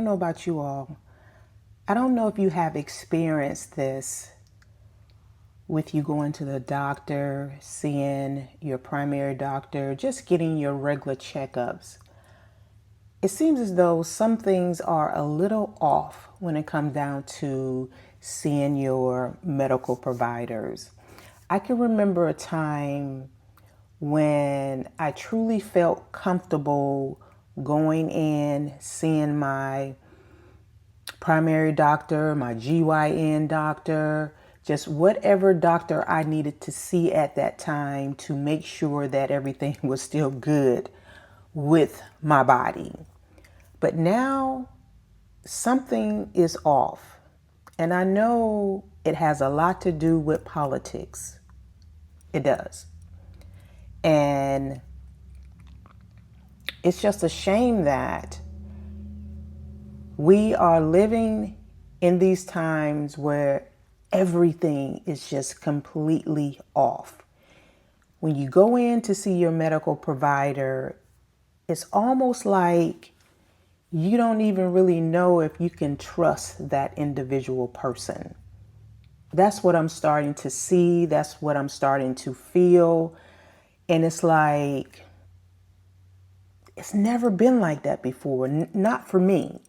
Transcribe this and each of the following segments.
know about you all. I don't know if you have experienced this with you going to the doctor, seeing your primary doctor, just getting your regular checkups. It seems as though some things are a little off when it comes down to seeing your medical providers. I can remember a time when I truly felt comfortable going in, seeing my primary doctor, my GYN doctor, just whatever doctor I needed to see at that time to make sure that everything was still good with my body. But now something is off. And I know it has a lot to do with politics. It does. And it's just a shame that we are living in these times where everything is just completely off. When you go in to see your medical provider, it's almost like you don't even really know if you can trust that individual person. That's what I'm starting to see. That's what I'm starting to feel. And it's like, it's never been like that before. Not for me.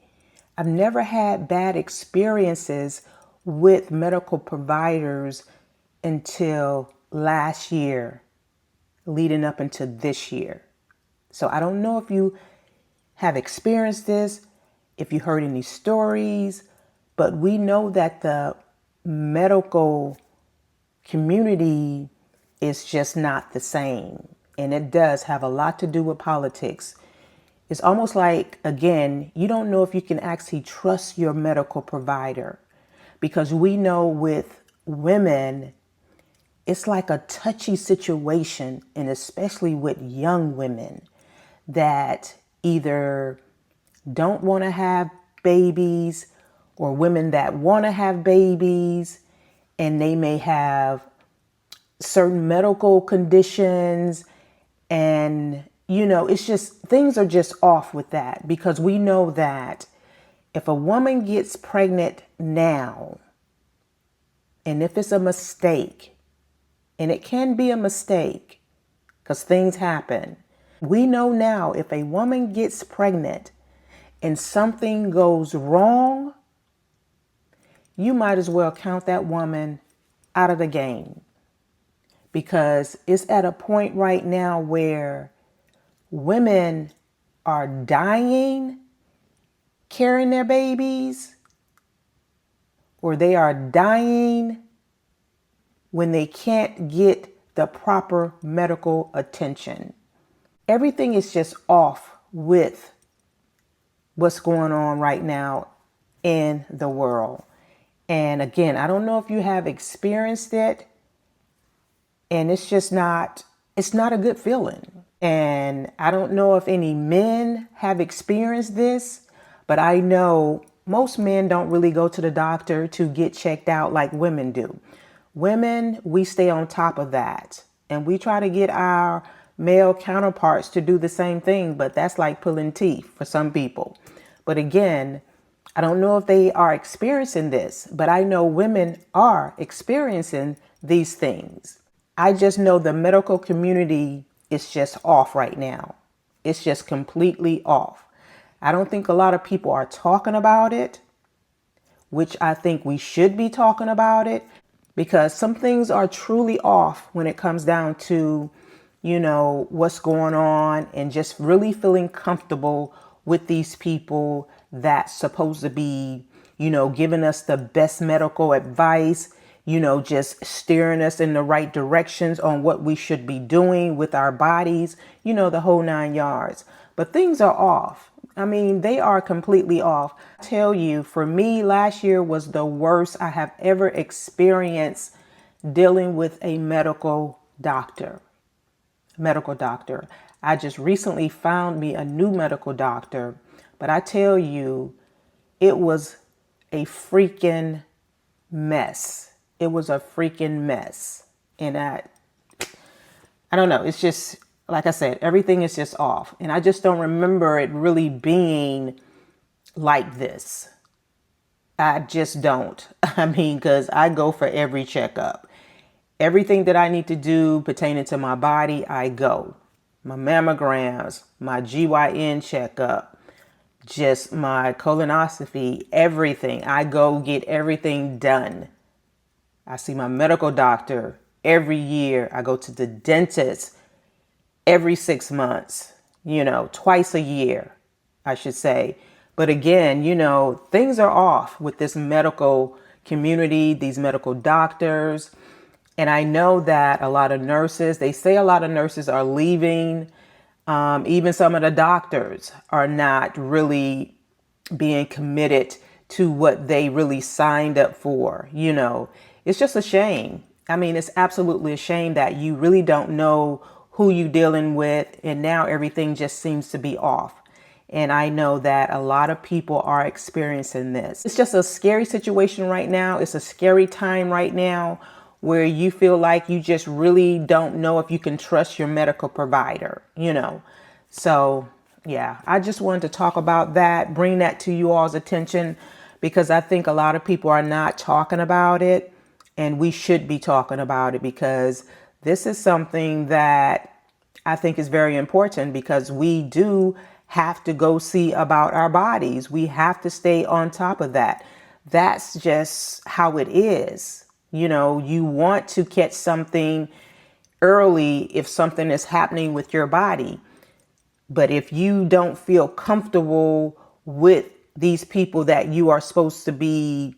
I've never had bad experiences with medical providers until last year, leading up into this year. So I don't know if you have experienced this, if you heard any stories, but we know that the medical community is just not the same. And it does have a lot to do with politics. It's almost like, again, you don't know if you can actually trust your medical provider, because we know with women, it's like a touchy situation, and especially with young women that either don't want to have babies or women that want to have babies, and they may have certain medical conditions, and it's just, things are just off with that, because we know that if a woman gets pregnant now, and if it's a mistake, and it can be a mistake because things happen, we know now if a woman gets pregnant and something goes wrong, you might as well count that woman out of the game, because it's at a point right now where women are dying carrying their babies, or they are dying when they can't get the proper medical attention. Everything is just off with what's going on right now in the world. And again, I don't know if you have experienced it, and it's not a good feeling. And I don't know if any men have experienced this, but I know most men don't really go to the doctor to get checked out like women do. Women, we stay on top of that, and we try to get our male counterparts to do the same thing, but that's like pulling teeth for some people. But again, I don't know if they are experiencing this, but I know women are experiencing these things. I just know the medical community is just off right now. It's just completely off. I don't think a lot of people are talking about it, which I think we should be talking about it, because some things are truly off when it comes down to, what's going on, and just really feeling comfortable with these people that's supposed to be, giving us the best medical advice, just steering us in the right directions on what we should be doing with our bodies, the whole 9 yards. But things are off. I mean, they are completely off. I tell you, for me, last year was the worst I have ever experienced dealing with a medical doctor. I just recently found me a new medical doctor, but I tell you, it was a freaking mess. It was a freaking mess. And I don't know. It's just, like I said, everything is just off. And I just don't remember it really being like this. I just don't. I mean, because I go for every checkup. Everything that I need to do pertaining to my body, I go. My mammograms, my GYN checkup, just my colonoscopy, everything. I go get everything done. I see my medical doctor every year. I go to the dentist every 6 months, twice a year, I should say. But again, things are off with this medical community, these medical doctors. And I know that a lot of nurses, they say a lot of nurses are leaving. Even some of the doctors are not really being committed to what they really signed up for. It's just a shame. I mean, it's absolutely a shame that you really don't know who you're dealing with. And now everything just seems to be off. And I know that a lot of people are experiencing this. It's just a scary situation right now. It's a scary time right now where you feel like you just really don't know if you can trust your medical provider, So, yeah, I just wanted to talk about that, bring that to you all's attention, because I think a lot of people are not talking about it, and we should be talking about it, because this is something that I think is very important, because we do have to go see about our bodies. We have to stay on top of that. That's just how it is. You want to catch something early if something is happening with your body. But if you don't feel comfortable with these people that you are supposed to be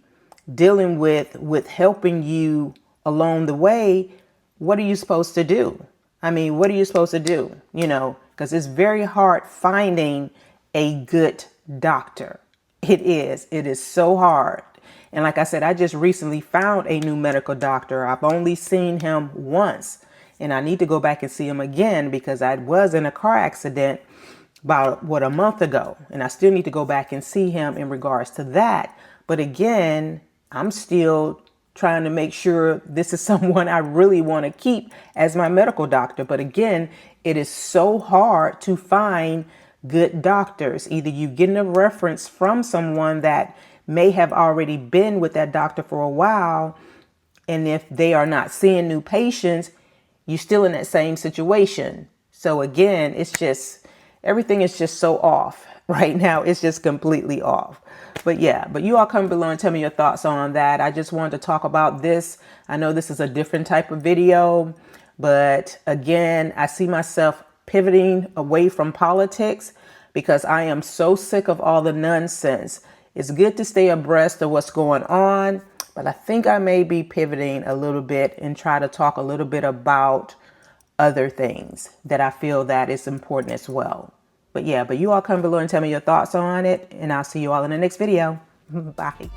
dealing with helping you along the way, what are you supposed to do? I mean, what are you supposed to do? Because it's very hard finding a good doctor. It is so hard. And like I said, I just recently found a new medical doctor. I've only seen him once, and I need to go back and see him again, because I was in a car accident about a month ago, and I still need to go back and see him in regards to that. But again, I'm still trying to make sure this is someone I really want to keep as my medical doctor. But again, it is so hard to find good doctors. Either you getting a reference from someone that may have already been with that doctor for a while, and if they are not seeing new patients, you're still in that same situation. So again, everything is just so off right now. It's just completely off. But you all comment below and tell me your thoughts on that. I just wanted to talk about this. I know this is a different type of video, but again, I see myself pivoting away from politics, because I am so sick of all the nonsense. It's good to stay abreast of what's going on, but I think I may be pivoting a little bit and try to talk a little bit about other things that I feel that is important as well. But you all comment below and tell me your thoughts on it, and I'll see you all in the next video. Bye.